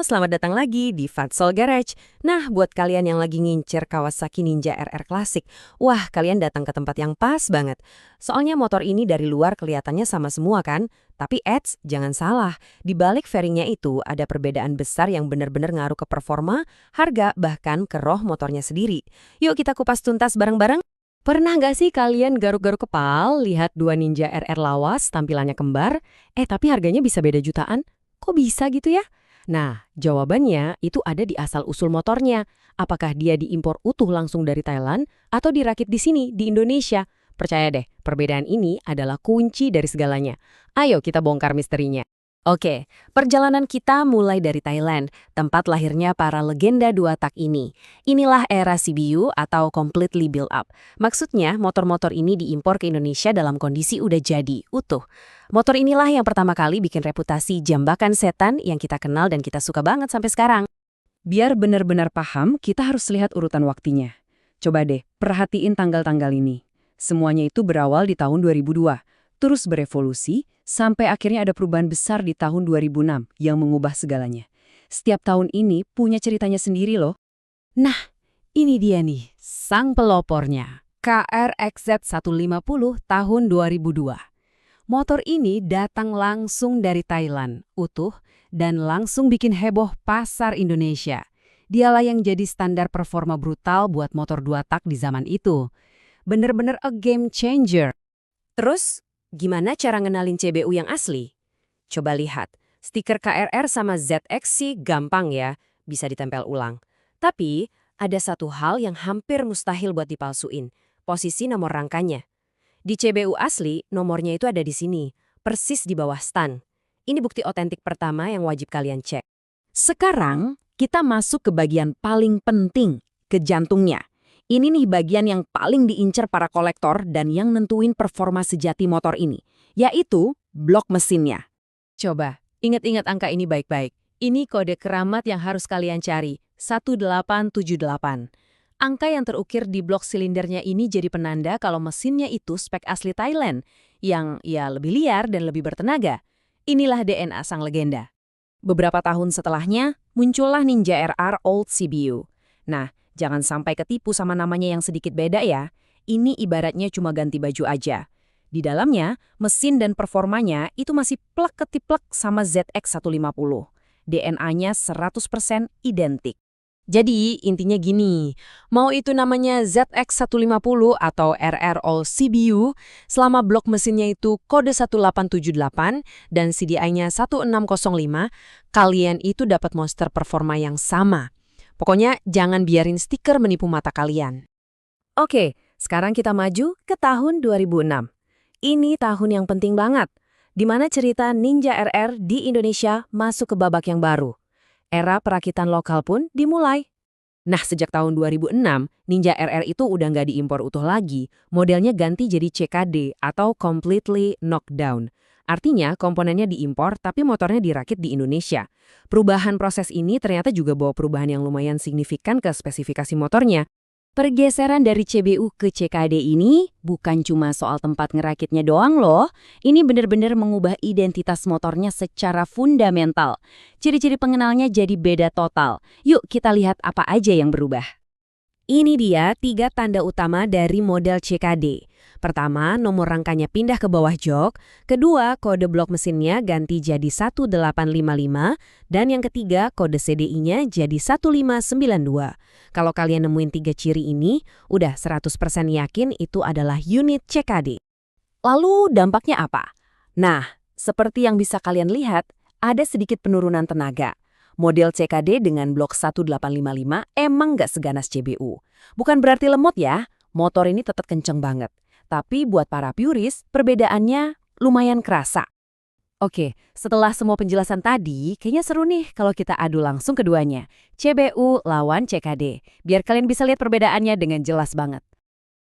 Halo, selamat datang lagi di Fatsol Garage. Nah, buat kalian yang lagi ngincer Kawasaki Ninja RR Classic, wah, kalian datang ke tempat yang pas banget. Soalnya motor ini dari luar kelihatannya sama semua kan? Tapi jangan salah, di balik fairingnya itu ada perbedaan besar yang benar-benar ngaruh ke performa, harga, bahkan ke roh motornya sendiri. Yuk kita kupas tuntas bareng-bareng. Pernah nggak sih kalian garuk-garuk kepal lihat dua Ninja RR lawas tampilannya kembar, tapi harganya bisa beda jutaan? Kok bisa gitu ya? Nah, jawabannya itu ada di asal-usul motornya. Apakah dia diimpor utuh langsung dari Thailand atau dirakit di sini, di Indonesia? Percaya deh, perbedaan ini adalah kunci dari segalanya. Ayo kita bongkar misterinya. Oke, perjalanan kita mulai dari Thailand, tempat lahirnya para legenda dua tak ini. Inilah era CBU atau Completely Built Up. Maksudnya, motor-motor ini diimpor ke Indonesia dalam kondisi udah jadi, utuh. Motor inilah yang pertama kali bikin reputasi jambakan setan yang kita kenal dan kita suka banget sampai sekarang. Biar benar-benar paham, kita harus lihat urutan waktunya. Coba deh, perhatiin tanggal-tanggal ini. Semuanya itu berawal di tahun 2002, terus berevolusi, sampai akhirnya ada perubahan besar di tahun 2006 yang mengubah segalanya. Setiap tahun ini punya ceritanya sendiri loh. Nah, ini dia nih, sang pelopornya. KRXZ 150 tahun 2002. Motor ini datang langsung dari Thailand, utuh, dan langsung bikin heboh pasar Indonesia. Dialah yang jadi standar performa brutal buat motor dua tak di zaman itu. Bener-bener a game changer. Terus, gimana cara ngenalin CBU yang asli? Coba lihat, stiker KRR sama ZX sih gampang ya, bisa ditempel ulang. Tapi, ada satu hal yang hampir mustahil buat dipalsuin, posisi nomor rangkanya. Di CBU asli, nomornya itu ada di sini, persis di bawah stan. Ini bukti otentik pertama yang wajib kalian cek. Sekarang, kita masuk ke bagian paling penting, ke jantungnya. Ini nih bagian yang paling diincar para kolektor dan yang nentuin performa sejati motor ini, yaitu blok mesinnya. Coba, ingat-ingat angka ini baik-baik. Ini kode keramat yang harus kalian cari, 1878. Angka yang terukir di blok silindernya ini jadi penanda kalau mesinnya itu spek asli Thailand, yang ya lebih liar dan lebih bertenaga. Inilah DNA sang legenda. Beberapa tahun setelahnya, muncullah Ninja RR Old CBU. Nah, jangan sampai ketipu sama namanya yang sedikit beda ya. Ini ibaratnya cuma ganti baju aja. Di dalamnya, mesin dan performanya itu masih plek-ketiplek sama ZX 150. DNA-nya 100% identik. Jadi, intinya gini, mau itu namanya ZX 150 atau RR All CBU, selama blok mesinnya itu kode 1878 dan CDI-nya 1605, kalian itu dapat monster performa yang sama. Pokoknya jangan biarin stiker menipu mata kalian. Oke, sekarang kita maju ke tahun 2006. Ini tahun yang penting banget, di mana cerita Ninja RR di Indonesia masuk ke babak yang baru. Era perakitan lokal pun dimulai. Nah, sejak tahun 2006, Ninja RR itu udah nggak diimpor utuh lagi. Modelnya ganti jadi CKD atau Completely Knockdown. Artinya, komponennya diimpor tapi motornya dirakit di Indonesia. Perubahan proses ini ternyata juga bawa perubahan yang lumayan signifikan ke spesifikasi motornya. Pergeseran dari CBU ke CKD ini bukan cuma soal tempat ngerakitnya doang loh. Ini benar-benar mengubah identitas motornya secara fundamental. Ciri-ciri pengenalnya jadi beda total. Yuk kita lihat apa aja yang berubah. Ini dia 3 tanda utama dari model CKD. Pertama, nomor rangkanya pindah ke bawah jok. Kedua, kode blok mesinnya ganti jadi 1855. Dan yang ketiga, kode CDI-nya jadi 1592. Kalau kalian nemuin 3 ciri ini, udah 100% yakin itu adalah unit CKD. Lalu dampaknya apa? Nah, seperti yang bisa kalian lihat, ada sedikit penurunan tenaga. Model CKD dengan blok 1855 emang nggak seganas CBU. Bukan berarti lemot ya, motor ini tetap kenceng banget. Tapi buat para puris, perbedaannya lumayan kerasa. Oke, setelah semua penjelasan tadi, kayaknya seru nih kalau kita adu langsung keduanya. CBU lawan CKD, biar kalian bisa lihat perbedaannya dengan jelas banget.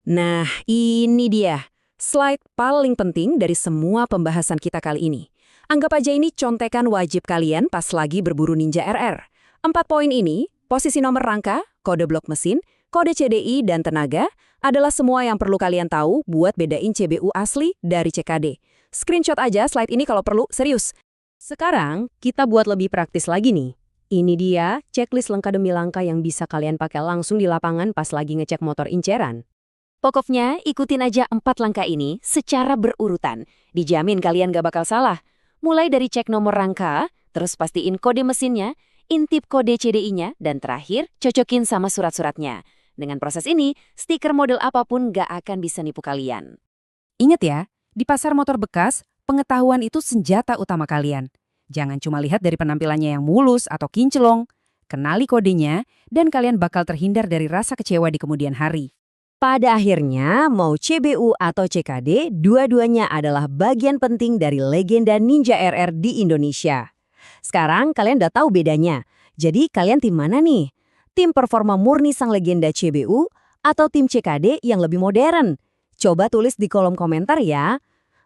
Nah, ini dia. Slide paling penting dari semua pembahasan kita kali ini. Anggap aja ini contekan wajib kalian pas lagi berburu Ninja RR. 4 poin ini, posisi nomor rangka, kode blok mesin, kode CDI, dan tenaga, adalah semua yang perlu kalian tahu buat bedain CBU asli dari CKD. Screenshot aja slide ini kalau perlu, serius. Sekarang, kita buat lebih praktis lagi nih. Ini dia checklist langkah demi langkah yang bisa kalian pakai langsung di lapangan pas lagi ngecek motor inceran. Pokoknya ikutin aja 4 langkah ini secara berurutan. Dijamin kalian gak bakal salah. Mulai dari cek nomor rangka, terus pastiin kode mesinnya, intip kode CDI-nya, dan terakhir cocokin sama surat-suratnya. Dengan proses ini, stiker model apapun gak akan bisa nipu kalian. Ingat ya, di pasar motor bekas, pengetahuan itu senjata utama kalian. Jangan cuma lihat dari penampilannya yang mulus atau kinclong. Kenali kodenya, dan kalian bakal terhindar dari rasa kecewa di kemudian hari. Pada akhirnya, mau CBU atau CKD, dua-duanya adalah bagian penting dari legenda Ninja RR di Indonesia. Sekarang kalian udah tahu bedanya. Jadi kalian tim mana nih? Tim performa murni sang legenda CBU atau tim CKD yang lebih modern? Coba tulis di kolom komentar ya.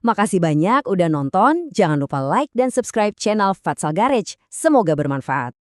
Makasih banyak udah nonton, jangan lupa like dan subscribe channel Fatsal Garage. Semoga bermanfaat.